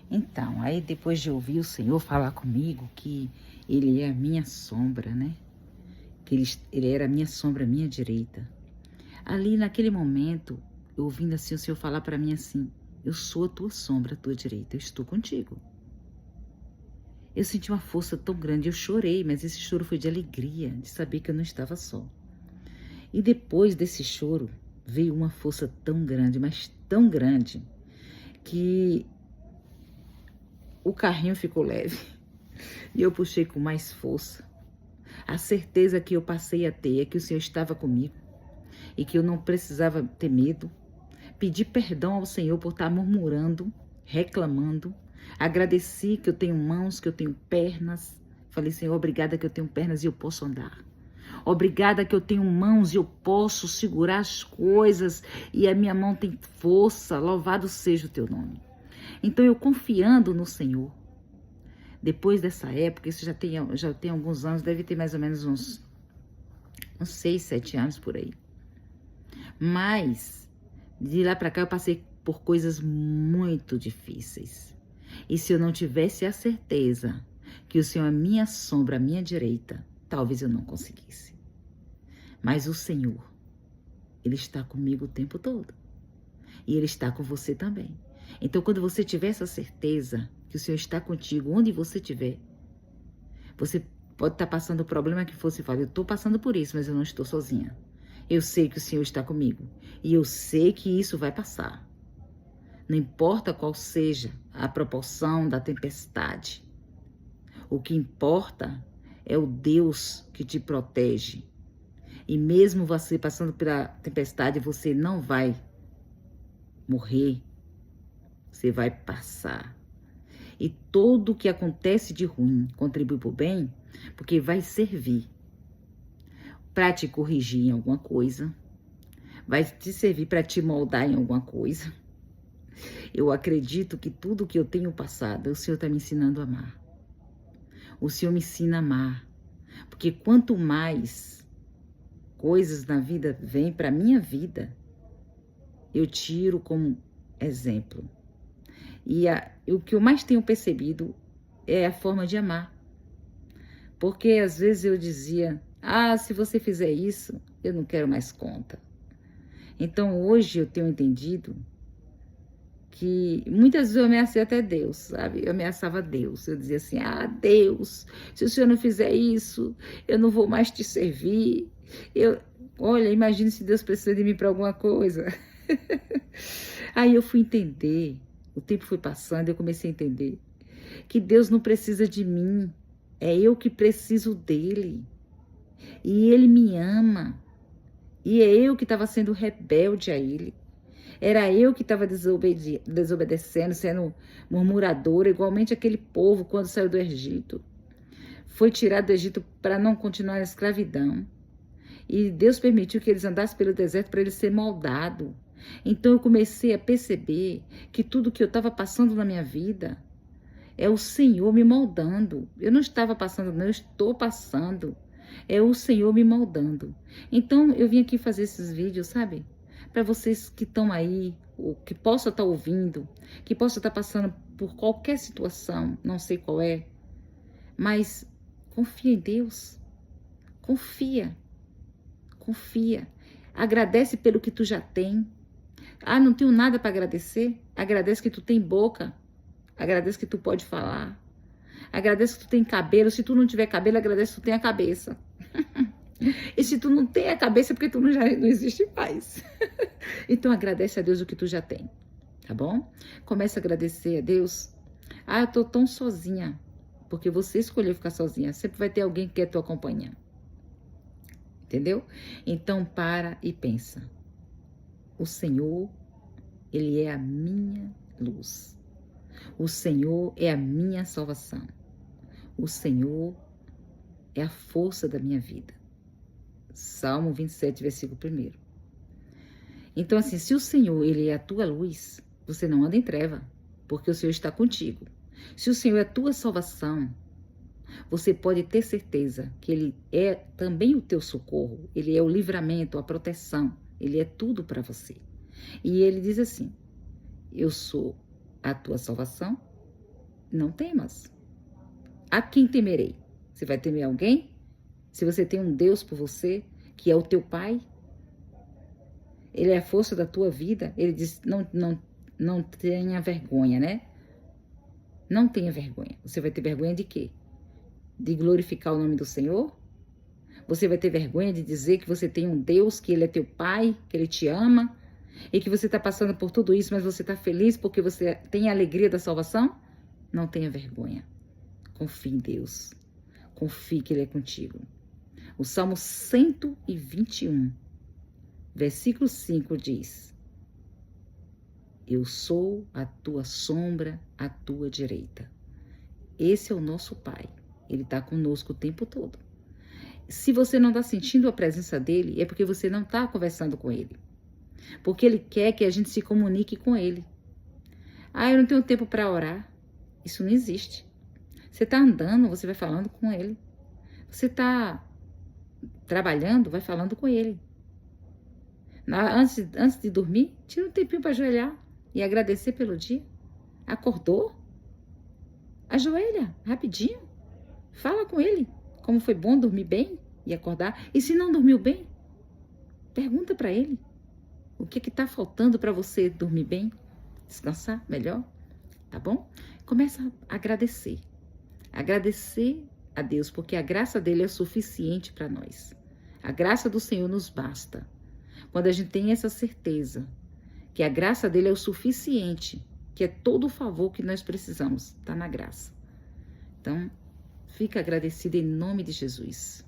Então, aí depois de ouvir o Senhor falar comigo que Ele é a minha sombra, né? Que Ele era a minha sombra, a minha direita. Ali naquele momento, eu ouvindo assim o Senhor falar para mim assim: eu sou a tua sombra, a tua direita, eu estou contigo. Eu senti uma força tão grande, eu chorei, mas esse choro foi de alegria, de saber que eu não estava só. E depois desse choro, veio uma força tão grande, mas tão grande, que o carrinho ficou leve e eu puxei com mais força. A certeza que eu passei a ter é que o Senhor estava comigo e que eu não precisava ter medo. Pedi perdão ao Senhor por estar murmurando, reclamando. Agradeci que eu tenho mãos, que eu tenho pernas. Falei, Senhor, obrigada que eu tenho pernas e eu posso andar. Obrigada que eu tenho mãos e eu posso segurar as coisas e a minha mão tem força. Louvado seja o teu nome. Então eu confiando no Senhor. Depois dessa época, isso já tem alguns anos, deve ter mais ou menos uns 6, 7 anos por aí. Mas de lá para cá eu passei por coisas muito difíceis. E se eu não tivesse a certeza que o Senhor é minha sombra, a minha direita, talvez eu não conseguisse. Mas o Senhor, Ele está comigo o tempo todo. E Ele está com você também. Então, quando você tiver essa certeza que o Senhor está contigo, onde você estiver, você pode estar passando o problema que fosse, fala, eu estou passando por isso, mas eu não estou sozinha. Eu sei que o Senhor está comigo. E eu sei que isso vai passar. Não importa qual seja a proporção da tempestade. O que importa é o Deus que te protege. E mesmo você passando pela tempestade, você não vai morrer. Você vai passar. E tudo que acontece de ruim contribui para o bem, porque vai servir para te corrigir em alguma coisa, vai te servir para te moldar em alguma coisa. Eu acredito que tudo que eu tenho passado, o Senhor está me ensinando a amar. O Senhor me ensina a amar, porque quanto mais coisas na vida vêm para a minha vida, eu tiro como exemplo. E o que eu mais tenho percebido é a forma de amar. Porque às vezes eu dizia, se você fizer isso, eu não quero mais conta. Então hoje eu tenho entendido que muitas vezes eu ameacei até Deus, sabe? Eu ameaçava Deus. Eu dizia assim, Deus, se o Senhor não fizer isso, eu não vou mais te servir. Olha, imagine se Deus precisa de mim para alguma coisa. Aí eu fui entender, o tempo foi passando, eu comecei a entender que Deus não precisa de mim, é eu que preciso dele. E ele me ama. E é eu que estava sendo rebelde a ele. Era eu que estava desobedecendo, sendo murmuradora, igualmente aquele povo quando saiu do Egito. Foi tirado do Egito para não continuar na escravidão. E Deus permitiu que eles andassem pelo deserto para eles serem moldados. Então eu comecei a perceber que tudo que eu estava passando na minha vida é o Senhor me moldando. Eu não estava passando, não, eu estou passando. É o Senhor me moldando. Então eu vim aqui fazer esses vídeos, sabe? Para vocês que estão aí, ou que possam estar ouvindo, que possam estar passando por qualquer situação, não sei qual é, mas confia em Deus. Confia. Confia. Agradece pelo que tu já tem. Não tenho nada para agradecer? Agradece que tu tem boca. Agradece que tu pode falar. Agradece que tu tem cabelo. Se tu não tiver cabelo, agradece que tu tem a cabeça. E se tu não tem a cabeça, é porque tu já não existe mais. Então agradece a Deus o que tu já tem. Tá bom? Começa a agradecer a Deus. Eu tô tão sozinha. Porque você escolheu ficar sozinha. Sempre vai ter alguém que quer te acompanhar. Entendeu? Então para e pensa. O Senhor, Ele é a minha luz. O Senhor é a minha salvação. O Senhor é a força da minha vida. Salmo 27, versículo 1. Então assim, se o Senhor, Ele é a tua luz, você não anda em treva, porque o Senhor está contigo. Se o Senhor é a tua salvação, você pode ter certeza que Ele é também o teu socorro. Ele é o livramento, a proteção. Ele é tudo para você. E Ele diz assim, eu sou a tua salvação, Não temas. A quem temerei? Você vai temer alguém? Se você tem um Deus por você, que é o teu Pai, Ele é a força da tua vida. Ele diz, não tenha vergonha, né? Não tenha vergonha. Você vai ter vergonha de quê? De glorificar o nome do Senhor? Você vai ter vergonha de dizer que você tem um Deus, que Ele é teu Pai, que Ele te ama, e que você está passando por tudo isso, mas você está feliz porque você tem a alegria da salvação? Não tenha vergonha. Confie em Deus. Confie que Ele é contigo. O Salmo 121, versículo 5 diz: eu sou a tua sombra, à tua direita. Esse é o nosso Pai. Ele está conosco o tempo todo. Se você não está sentindo a presença dele, é porque você não está conversando com ele. Porque ele quer que a gente se comunique com ele. Ah, eu não tenho tempo para orar. Isso não existe. Você está andando, você vai falando com ele. Você está trabalhando, vai falando com ele. Antes de dormir, tira um tempinho para ajoelhar e agradecer pelo dia. Acordou? Ajoelha, rapidinho. Fala com ele. Como foi bom dormir bem e acordar. E se não dormiu bem, pergunta para ele. O que está faltando para você dormir bem? Descansar melhor? Tá bom? Começa a agradecer. Agradecer a Deus, porque a graça dele é suficiente para nós. A graça do Senhor nos basta. Quando a gente tem essa certeza que a graça dele é o suficiente, que é todo o favor que nós precisamos, está na graça. Então, fica agradecido em nome de Jesus.